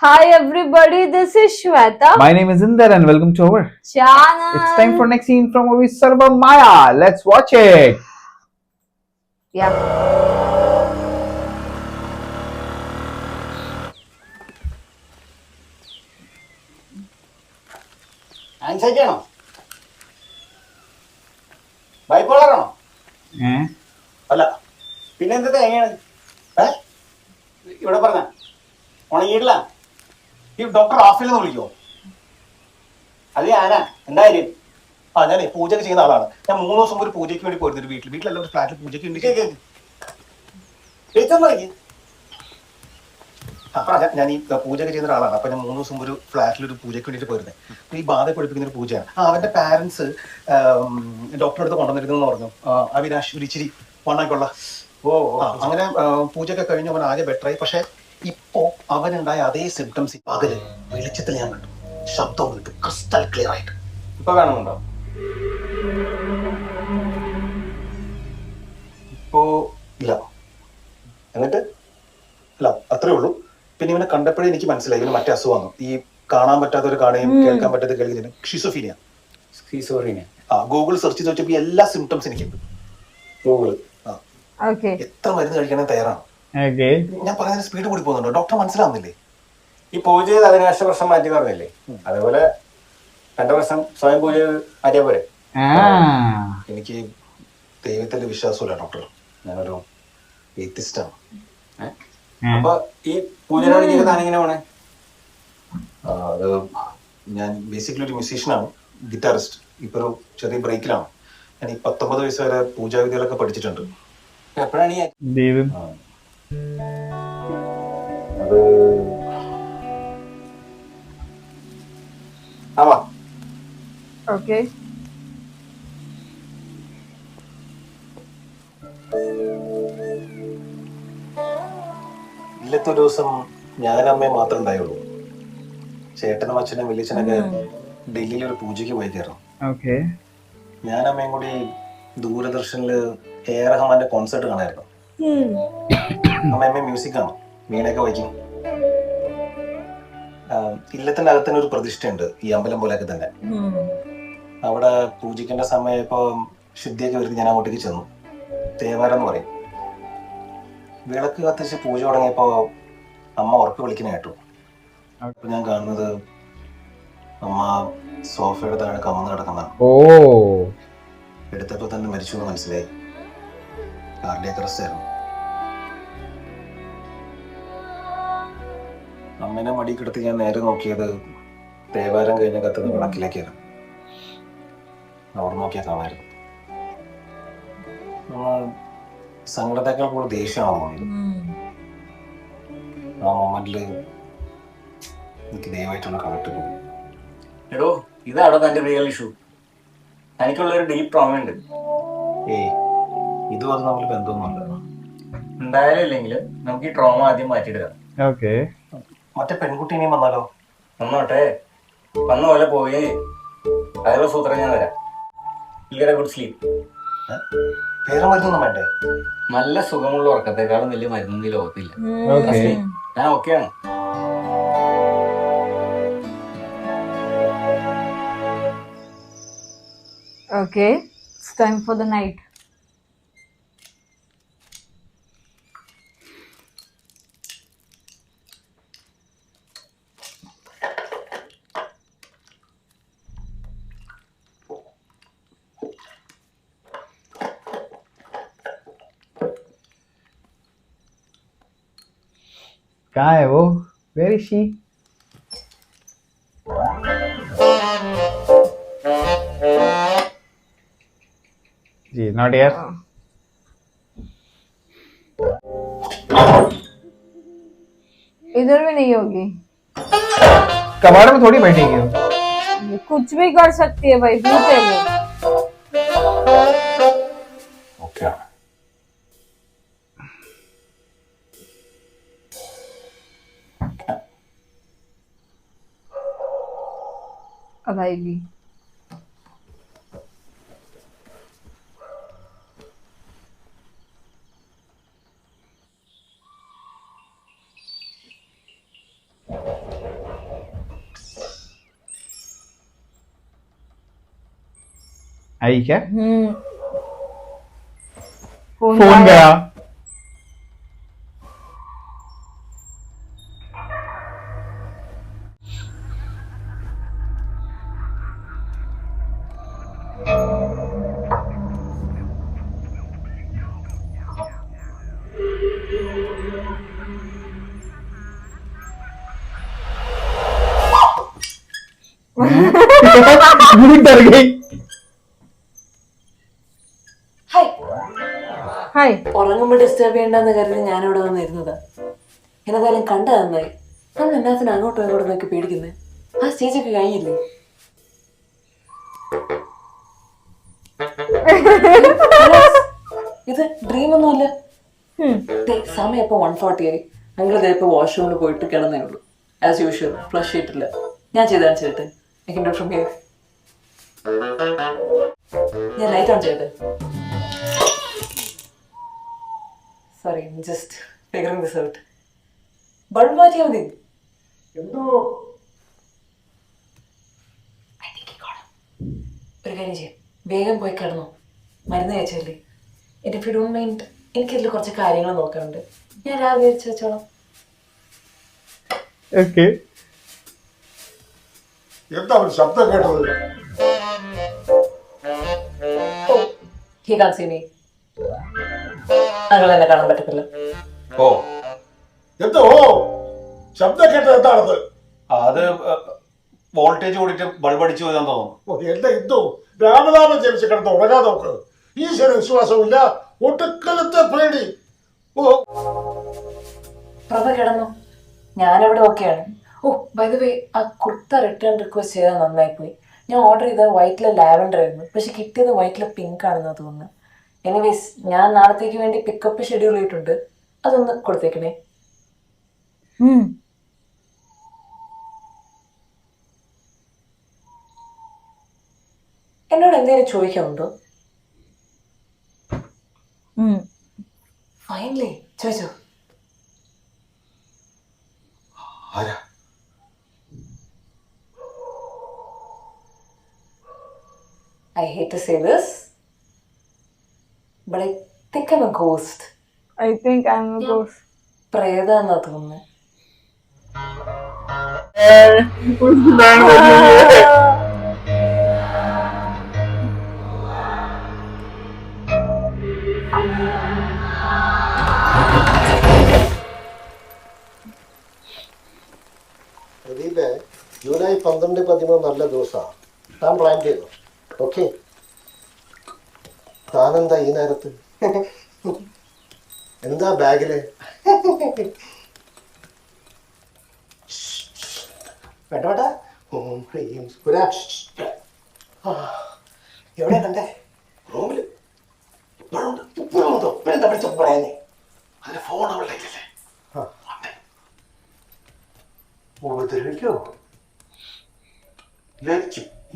Hi everybody, this is Shweta. My name is Inder and welcome to our channel. It's time for next scene from movie Sarva Maya. Let's watch it. Yeah. Anxiety ആണോ ബൈപ്പോളറാണോ അല്ല പിന്നെ എന്താ തേങ്ങയാണ് ഇവിടെ പറഞ്ഞ ഉണങ്ങിയിട്ടില്ല ഈ doctor ഓഫിൽ നിന്ന് വിളിക്കുമോ അത് ഞാനാ എന്താ കാര്യം ഞാനേ പൂജയൊക്കെ ചെയ്യുന്ന ആളാണ് ഞാൻ 3 ദിവസം ഒരു പൂജയ്ക്ക് വേണ്ടി പോയിരുന്നു വീട്ടിലല്ല ഒരു ഫ്ലാറ്റിൽ പൂജയ്ക്ക് വേണ്ടി ഞാൻ ഈ പൂജയൊക്കെ ചെയ്യുന്ന ഒരാളാണ് അപ്പൊ ഞാൻ 3 ദിവസം ഒരു ഫ്ലാറ്റിൽ ഒരു പൂജയ്ക്ക് വേണ്ടിയിട്ട് പോയിരുന്നത് ഈ ബാധ പഠിപ്പിക്കുന്ന ഒരു പൂജയാണ് അവന്റെ പാരന്റ്സ് ഡോക്ടറെ അടുത്ത് കൊണ്ടുവന്നിരുന്നു പറഞ്ഞു അവിനാശ് ഒരു ഇച്ചിരി വണ്ണായിക്കൊള്ള അങ്ങനെ പൂജയൊക്കെ കഴിഞ്ഞ് അവൻ ആകെ ബെറ്ററായി പക്ഷെ ഇപ്പോ അവനുണ്ടായ അതേ സിംറ്റംസ് പകല് വെളിച്ചത്തിൽ ഞാൻ കണ്ടു ശബ്ദവും കിട്ടും ക്രിസ്റ്റൽ ക്ലിയർ ആയിട്ട് ഇപ്പൊ കാണുന്നുണ്ടോ ഇപ്പോ ഇല്ല എന്നിട്ട് അല്ല അത്രേ ഉള്ളൂ പിന്നെ ഇവനെ കണ്ടപ്പോഴേ എനിക്ക് മനസ്സിലായി ഇവന് മറ്റേ അസുഖമാണ് ഈ കാണാൻ പറ്റാത്തൊരു കാണുകയും കേൾക്കാൻ പറ്റാത്ത കേൾക്കുന്നതിന് ഷിസോഫീനിയ ഗൂഗിൾ സെർച്ച് ചെയ്ത് വെച്ചപ്പോ എല്ലാ സിംറ്റംസ് എനിക്കുണ്ട് ഗൂഗിള് എത്ര മരുന്ന് കഴിക്കണേ തയ്യാറാണ് ഞാൻ പറയുന്നതിന് സ്പീഡ് കൂടി പോകുന്നുണ്ടോ ഡോക്ടർ മനസ്സിലാവുന്നില്ലേ ഈ പൂജ ചെയ്ത് അതിനാശ പ്രശ്നം മാറ്റി പറഞ്ഞില്ലേ അതേപോലെ 2 വർഷം സ്വയം പൂജ മാറ്റിയാ പോരെ എനിക്ക് ദൈവത്തിന്റെ വിശ്വാസമില്ല ഡോക്ടർ ഞാനൊരു എത്തിസ്റ്റാണ് അപ്പൊ ഈ പൂജനോട് താനിങ്ങനെ പോണേ അത് ഞാൻ ബേസിക്കലി ഒരു മ്യൂസീഷ്യനാണ് ഗിറ്റാറിസ്റ്റ് ഇപ്പൊ ഒരു ചെറിയ ബ്രേക്കിലാണ് ഞാൻ ഈ 19 വയസ്സ് വരെ പൂജാവിദ്യകളൊക്കെ പഠിച്ചിട്ടുണ്ട് എപ്പോഴാണ് ഈ അത് ആവാ Okay. ഇല്ലത്തെ ഒരു ദിവസം ഞാനും അമ്മയും മാത്രമേ ഉണ്ടായുള്ളൂ ചേട്ടനും അച്ഛനും വലിയച്ഛനൊക്കെ ഡൽഹിയിൽ ഒരു പൂജയ്ക്ക് പോയി കയറും ഞാൻ അമ്മയും കൂടി ദൂരദർശനില് എ ആർ റഹ്മാന്റെ കോൺസേർട്ട് കാണായിരുന്നു അമ്മയമ്മ മ്യൂസിക് ആണ് വീണയൊക്കെ വയ്ക്കും ഇല്ലത്തിന്റെ അകത്തന്നെ ഒരു പ്രതിഷ്ഠയുണ്ട് ഈ അമ്പലം പോലെയൊക്കെ തന്നെ അവിടെ പൂജിക്കേണ്ട സമയം ഇപ്പൊ ശുദ്ധിയൊക്കെ വരുത്തി ഞാൻ അങ്ങോട്ടേക്ക് ചെന്നു തേവാരം എന്ന് പറയും വിളക്ക് കത്തിച്ച് പൂജ തുടങ്ങിയപ്പോ അമ്മ ഉറപ്പ് വിളിക്കുന്ന കേട്ടു അപ്പൊ ഞാൻ കാണുന്നത് അമ്മ സോഫയുടെ താഴെ കമന്ന് കിടക്കുന്നതാണ് എടുത്തപ്പോ തന്നെ മരിച്ചു എന്ന് മനസ്സിലായി കാർഡിയക് അറസ്റ്റ് ആയിരുന്നു അമ്മേനെ മടി കിടത്തി ഞാൻ നേരെ നോക്കിയത് തേവാരം കഴിഞ്ഞ കത്തുന്ന വിളക്കിലേക്കായിരുന്നു അവിടെ നോക്കിയാൽ കാണായിരുന്നു സങ്കടത്തേക്കാൾ കൂടുതൽ ദേഷ്യമാണ് ആ മൊമെന്റില് എനിക്ക് ദയവായിട്ടുള്ള കണക്ട് പോകും എടോ ഇതാണോ തന്റെ റിയൽ ഇഷ്യൂ തനിക്കുള്ള ഒരു ഡീപ് ട്രോമ ഉണ്ട് ഇതും അത് തമ്മിൽ ബന്ധമൊന്നുമല്ല ഉണ്ടായാലും ഇല്ലെങ്കിലും നമുക്ക് ഈ ട്രോമ ആദ്യം മാറ്റിയിടുക മറ്റേ പെൺകുട്ടി ഇനിയും വന്നാലോ വന്നോട്ടെ വന്ന പോലെ പോയി അതിലുള്ള സൂത്രം ഞാൻ തരാം ഗുഡ് സ്ലീപ്പ് വേറെ മരുന്നൊന്നും വേണ്ടേ നല്ല സുഖമുള്ള ഉറക്കത്തെക്കാളും വലിയ മരുന്നൊന്നും ഈ ലോകത്തില്ല ഞാൻ ഓക്കെയാണ് Okay, it's time for the night. कहाँ है वो? Where is she? She is not here. इधर भी नहीं होगी. कबाड़ में थोड़ी बैठेगी वो. कुछ भी कर सकती है भाई, भूत है वो. ओके अब आएगी. आई क्या? फोन फोन गया. डर गई. ഹായ്. ഉറങ്ങുമ്പോൾ ഡിസ്റ്റർബ് ചെയ്യണ്ടെന്ന് കരുതി ഞാനിവിടെ വന്നിരുന്നതാ. എന്നതായാലും കണ്ട നന്നായി. നമ്മൾ എന്നാത്തിന് അങ്ങോട്ടും ഇങ്ങോട്ടും നോക്കി പേടിക്കുന്നത്? ആ സ്റ്റേജൊക്കെ കഴിഞ്ഞില്ലേ? ഇത് ഡ്രീം ഒന്നുമല്ല. സമയം ഇപ്പൊ 1:40 ആയി. ഞങ്ങൾ ഇപ്പൊ വാഷ്റൂമിൽ പോയിട്ട് കിടന്നേ ഉള്ളൂ. ആസ് യൂഷ്വൽ ഫ്ലഷ് ചെയ്തിട്ടില്ല. ഞാൻ ചെയ്താണ് ചെയ്തിട്ട് ഞാൻ ലൈറ്റ് ഓൺ ചെയ്തത്. Sorry, just figuring this out. Bulb മാറ്റിയാൽ മതി. ഒരു കാര്യം ചെയ്യാം, വേഗം പോയി കിടന്നു. മരുന്ന് കഴിച്ചല്ലേ. എൻ്റെ ഇഫ് യു ഡോണ്ട് മൈൻഡ്, എനിക്കിതിൽ കുറച്ച് കാര്യങ്ങൾ നോക്കാനുണ്ട്. ഞാൻ രാവിലെ തിരിച്ചു വെച്ചോളാം. Okay. എന്താ ഒരു ശബ്ദം കേട്ടത്? He can't see me. അങ്ങനെ എന്നെ കാണാൻ പറ്റത്തില്ല. ഓ എന്തോ ശബ്ദം കേട്ടത് എന്താണത്? അത് വോൾട്ടേജ് കൂടിയിട്ട് ബൾബ് അടിച്ചു പോയതാന്ന് തോന്നുന്നു. ഓ എന്റെ എന്തോ രാമനാമം ജപിച്ച് കിടന്ന് ഉറങ്ങാൻ നോക്ക്. ഈശ്വര വിശ്വാസമില്ല, ഒട്ടുക്കലത്തെ പേടി. ഓ പ്രഭ കിടന്നു, ഞാനിവിടെ ഓക്കെയാണ്. ഓ ബൈ ദ വേ, ആ കുർത്ത റിട്ടേൺ റിക്വസ്റ്റ് ചെയ്താൽ നന്നായി പോയി. ഞാൻ ഓർഡർ ചെയ്ത വൈറ്റിലെ ലാവൻഡർ ആയിരുന്നു, പക്ഷെ കിട്ടിയത് വൈറ്റിലെ പിങ്ക് ആണെന്ന് തോന്നുന്നു. എനിവേസ്, ഞാൻ നാളത്തേക്ക് വേണ്ടി പിക്കപ്പ് ഷെഡ്യൂൾ ചെയ്തിട്ടുണ്ട്. അതൊന്ന് കൊടുത്തേക്കണേ. എന്നോട് എന്തെങ്കിലും ചോദിക്കാനുണ്ടോ? ഫൈനലി ചോദിച്ചോ. ആരാ? I hate to say this, but I think I'm a ghost. I think I'm a ghost. പ്രേതാന്നാ തോന്നുന്നു. പ്രദീപേ, ജൂലൈ 12, 13 നല്ല ദിവസമാണ്. താൻ പ്ലാൻ ചെയ്തു. ഓക്കെ, താനെന്താ ഈ നേരത്ത്? എന്താ ബാഗില്? വേണ്ട വേണ്ട. എവിടെ കണ്ടേ? റൂമില്. ഇപ്പോഴെന്താ വിളിച്ച പറയാനേ? അതിന് ഫോൺ അവളുടെ കയ്യിലല്ലേ? ഉപദ്രവിക്കോ?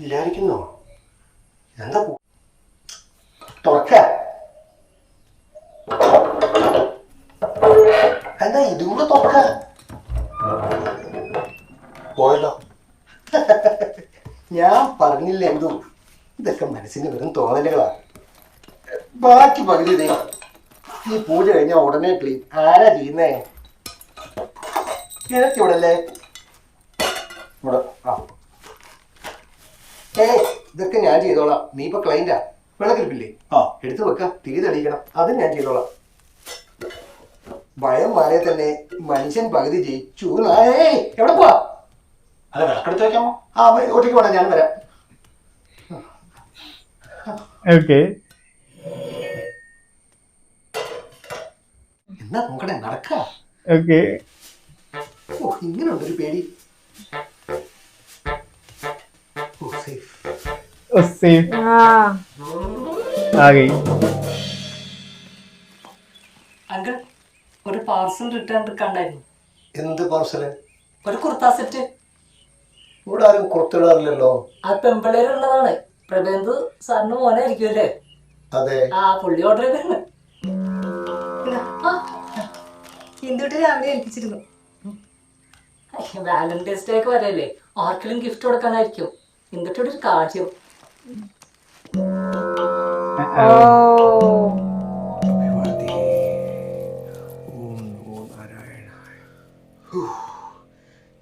ഇല്ലായിരിക്കുന്നോ? എന്താ തുറക്ക? എന്താ ഇതും കൂടെ തുറക്ക? പോയല്ലോ. ഞാൻ പറഞ്ഞില്ല എന്തോ, ഇതൊക്കെ മനസ്സിന് വെറും തോന്നലുകളാ. ബാക്കി പകുതി ദേ ഈ പൂജ കഴിഞ്ഞാൽ ഉടനെ ക്ലീൻ. ആരാ ചെയ്യുന്നേ? കിഴക്ക് ഇവിടെ അല്ലേ? ഇവിടെ. ആ ഇതൊക്കെ ഞാൻ ചെയ്തോളാം. നീ ഇപ്പൊ ക്ലൈന്റാ. വിളക്കിരിപ്പില്ലേ? എടുത്തു വെക്ക, തിരി തെളിയിക്കണം. അത് ഞാൻ ചെയ്തോളാം. ഭയം മാറിയ തന്നെ മനുഷ്യൻ പകുതി ജയിച്ചു. എവിടെ പോവാ? അല്ല, വിളക്കെടുത്ത് വെക്കാമോ? ആ ഒറ്റയ്ക്ക് വേണം, ഞാൻ വരാം. Okay. എന്നാ നോക്കണേ, നടക്ക. Okay. ഓ ഇങ്ങനെയുണ്ടൊരു പേടി. ഓ സേഫ്. Oh, safe. आ गई. അങ്കിൾ, ഒരു പാർസൽ റിട്ടേൺ എടുക്കാണ്ടായിരുന്നു. എന്ത് പാർസല്? ഒരു കുർത്താ സെറ്റ്. ഇവിടെ ആരും കൊടുത്തിടാറില്ലല്ലോ. ആ പെമ്പിളേരുള്ളതാണ്. പ്രബേന്ദു സാറിന് മോനായിരിക്കും അല്ലേ? അതെ. ആ പുള്ളി ഓർഡർ ചെയ്തിരുന്നു. ഇന്ത്യട്ട് രാവിലെ ഏൽപ്പിച്ചിരുന്നു. വാലന്റൈൻസ് ഡേ ഒക്കെ വരല്ലേ, ആർക്കെങ്കിലും ഗിഫ്റ്റ് കൊടുക്കാനായിരിക്കും. ഇന്ത്യട്ടോട് ഒരു കാര്യം. Oh.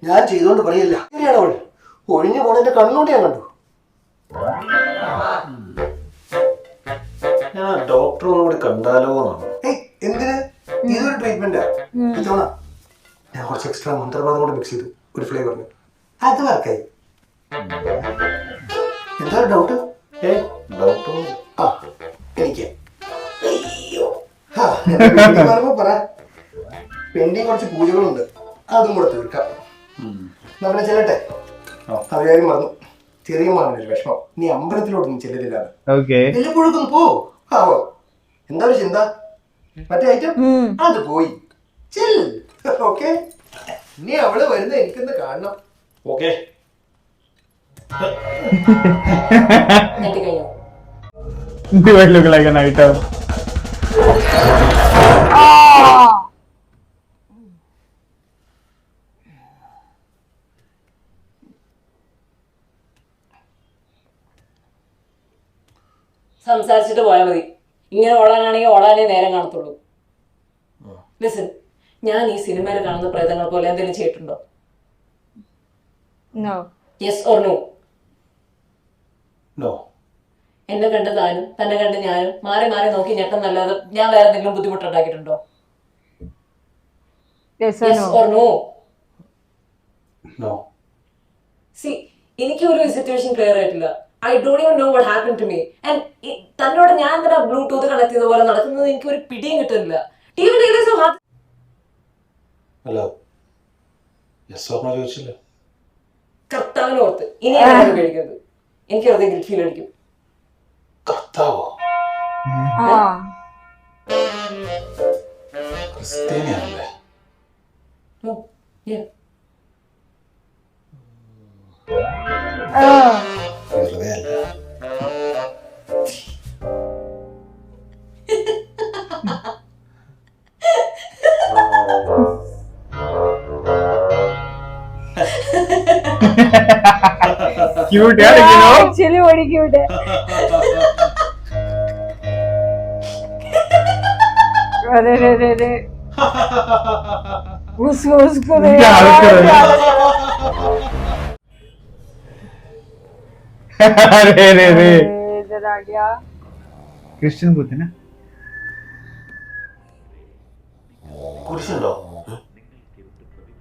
ഞാൻ ചെയ്തോണ്ട് പറയല്ല. ശരിയാണ് അവൾ ഒഴിഞ്ഞു പോണ എന്റെ കണ്ണോണ്ട് ഞാൻ കണ്ടു. ഞാൻ ഡോക്ടർ ഒന്നുകൂടി കണ്ടാലോ എന്നാണ്. എന്തിന്? ഇതൊരു ട്രീറ്റ്മെന്റാ. ഇത്തവണ ഞാൻ കുറച്ച് എക്സ്ട്രാ മന്ത്രവാദം കൂടെ മിക്സ് ചെയ്തു ഒരു ഫ്ലേവറിന്. അത് വർക്കായി. എന്താ ഡൗട്ട്? ഡോക്ടർ ആ എനിക്ക് പറ. പെൻഡിങ് കുറച്ച് പൂജകളുണ്ട്, അതും കൂടെ തീർക്കാം. നമ്മളെ ചെല്ലട്ടെ. അവരാരും മറന്നു. ചെറിയ മാറിനൊരു വിഷമം. നീ അമ്പലത്തിലോട്ടൊന്നും ചെല്ലുന്നില്ലാണ്. വല്ലപ്പോഴൊക്കെ പോ. ആവോ എന്താ ഒരു ചിന്ത? മറ്റേ ഐറ്റം അത് പോയി. ഓക്കെ, നീ അവള് വരുന്ന എനിക്കൊന്ന് കാണണം. ഓക്കെ. കഴിഞ്ഞോ? Do I look like an item? സംസാരിച്ചിട്ട് പോയാൽ മതി. ഇങ്ങനെ ഓടാനാണെങ്കിൽ ഓടാനേ നേരം കാണത്തുള്ളൂ. ലിസൺ, ഞാൻ ഈ സിനിമയിൽ കാണുന്ന പ്രേതങ്ങൾ പോലെ എന്തെങ്കിലും ചെയ്തിട്ടുണ്ടോ? No. Yes or no? No. എന്നെ കണ്ട് താനും തന്നെ കണ്ട് ഞാനും മാറി മാറി നോക്കി ഞെട്ടെന്നല്ലാതെ ഞാൻ വേറെ എന്തെങ്കിലും ബുദ്ധിമുട്ടുണ്ടാക്കിയിട്ടുണ്ടോ? Yes or yes no? Or no? No. See, എനിക്ക് ഒരു സിറ്റുവേഷൻ ക്ലിയർ ആയിട്ടില്ല. I don't even know what happen to me. And തന്നോട് ഞാൻ എന്തിനാ ബ്ലൂടൂത്ത് കണക്ട് ചെയ്ത പോലെ നടക്കുന്നത് എനിക്ക് ഒരു പിടിയും കിട്ടുന്നില്ല. അല്ല, യെസ് ഓർ നോ ചോദിച്ചില്ല. കർത്താവിനോർത്ത് ഇനി ഞാൻ പേടിക്കരുത്. എനിക്ക് വെറുതെ ഗിൽറ്റ് ഫീൽ അടിക്കും. കർത്താവോ? Ah. ക്രിസ്ത്യാനിയാണല്ലേ? No. Yeah. വെറുതെ അല്ല. Cute, yeah, you know? Actually, very cute. अरे उसको दे क्या हालत कर रहे हैं? अरे इधर आ गया. क्रिश्चियन बुद्ध है ना? കുരിശുണ്ടോ?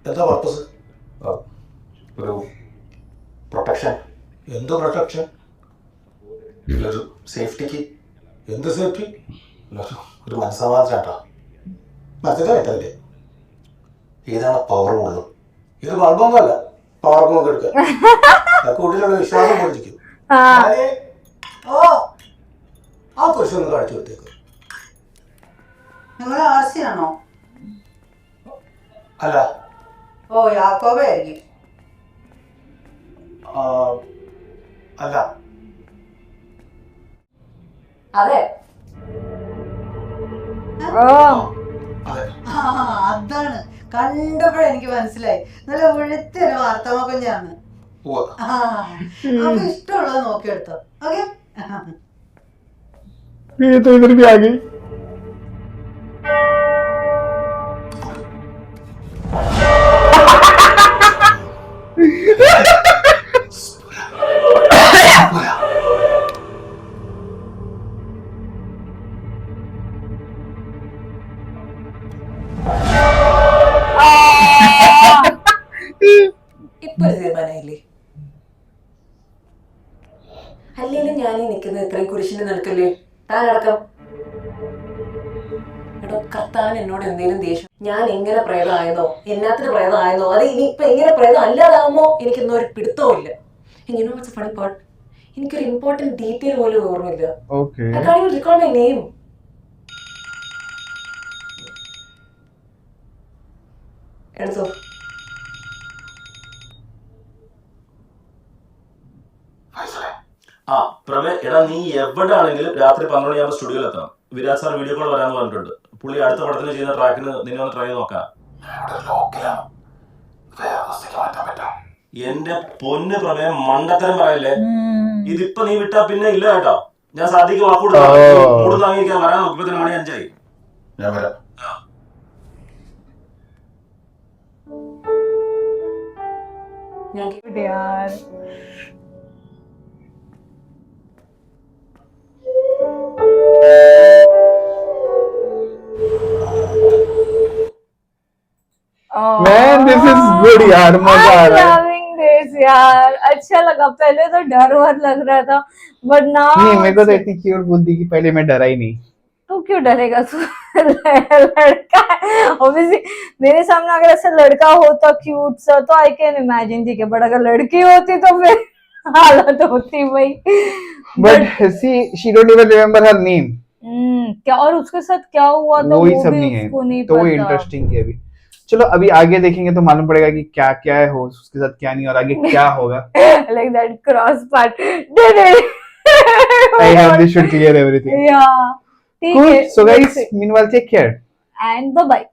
എന്താ പർപ്പസ്? ഒരു പ്രൊട്ടക്ഷൻ. എന്ത് പ്രൊട്ടക്ഷൻ? ഒരു സേഫ്റ്റിക്ക്. എന്ത് സേഫ്റ്റി? ഒരു മനസ്സമാധാനം. മനസ്സിലായിട്ടല്ലേ? ഏതാണ് പവർ കൂടുതൽ? ഇത് ബൾബൊന്നുമല്ല പവർക്ക് നമുക്ക് എടുക്കാം. കൂട്ടിലുള്ള വിശ്വാസം പൊളിച്ചിരിക്കും. ആ കുരിശൊന്ന് കാണിച്ചു കൊടുത്തേക്ക്. നിങ്ങൾ ആർസി ആണോ? അല്ല. ഓ, യാക്കോബായിരിക്കും. അല്ല. അതെ. അതെ. അതാണ് കണ്ടപ്പോഴെ എനിക്ക് മനസ്സിലായി. നല്ല വെളുത്തൊരു വാർത്താമൊക്കെയാണ്. അപ്പൊ ഇഷ്ടമുള്ളത് നോക്കിയെടുത്തോ. ഓക്കെ. ये तो इधर भी आ गई. ഇപ്പൊ ഒരു തീരുമാനമില്ലേ? അല്ലെങ്കിലും ഞാനീ നിൽക്കുന്നത് ഇത്രയും കുരിശിന്റെ നിൽക്കല്ലേ താനടക്കം. എടോ, കർത്താൻ എന്നോട് എന്തെങ്കിലും ദേഷ്യം ഞാൻ എങ്ങനെ പ്രേതമായെന്നോ എന്നാത്തിന് പ്രേതമായെന്നോ അത് ഇനിയിപ്പൊ എങ്ങനെ പ്രേതം അല്ലാതാവുമോ എനിക്കൊന്നും ഒരു പിടുത്തവും ഇല്ല. ഇങ്ങനെ വാട്ട്സ് ഫണി പാർട്ട്, എനിക്കൊരു ഇമ്പോർട്ടന്റ് ഡീറ്റെയിൽ പോലും ഓർമ്മയില്ല. Okay. I can't even recall my name. എടുത്തോ. ആ പ്രമേ, എടാ നീ എവിടെ ആണെങ്കിലും രാത്രി 12 മണിയാകുമ്പോൾ സ്റ്റുഡിയോയിൽ എത്തണം. വിരാജ് സാർ വീഡിയോ കോൾ വരാന്ന് പറഞ്ഞിട്ടുണ്ട്. പുള്ളി അടുത്ത പടത്തിന് ചെയ്യുന്ന ട്രാക്കിന് നിന്നെ ഒന്ന് ട്രൈ ചെയ്ത് നോക്കാം. എന്റെ പൊന്ന് പ്രമേ, മണ്ടത്തരം പറയല്ലേ. ഇതിപ്പോ നീ വിട്ടാ പിന്നെ ഇല്ല കേട്ടോ. ഞാൻ സാധിക്ക് വാക്ക് കൊടുത്തു ഓ. മൂട് താങ്ങിയിരിക്കാൻ വരാൻ നോക്കിയപ്പോ മണി 5 ഞാൻ വരാം. ഞാൻ यार Man, this is good यार, मजा आ रहा है। loving this यार, अच्छा लगा। पहले तो डर वर लग रहा था बट नाउ नहीं, मेरे को तो इतनी क्यूट बुद्धि की पहले मैं डरा ही नहीं। तू क्यों डरेगा? तू लड़का है ऑब्वियसली। मेरे सामने अगर ऐसा लड़का होता क्यूट सा तो आई कैन इमेजिन, ठीक है, बट अगर लड़की होती तो फिर हालत होती भाई। But see, she don't even remember her name। क्या और उसके साथ क्या हुआ तो वो ही वो सब भी नहीं है, उसको नहीं तो वो पता। इंटरेस्टिंग है अभी। चलो अभी आगे देखेंगे तो मालूम पड़ेगा कि क्या क्या है हो उसके साथ, क्या नहीं, और आगे क्या होगा। Like that cross part did it। I have this should clear everything। Yeah, ठीक Cool। है। So guys, meanwhile take care। And bye bye।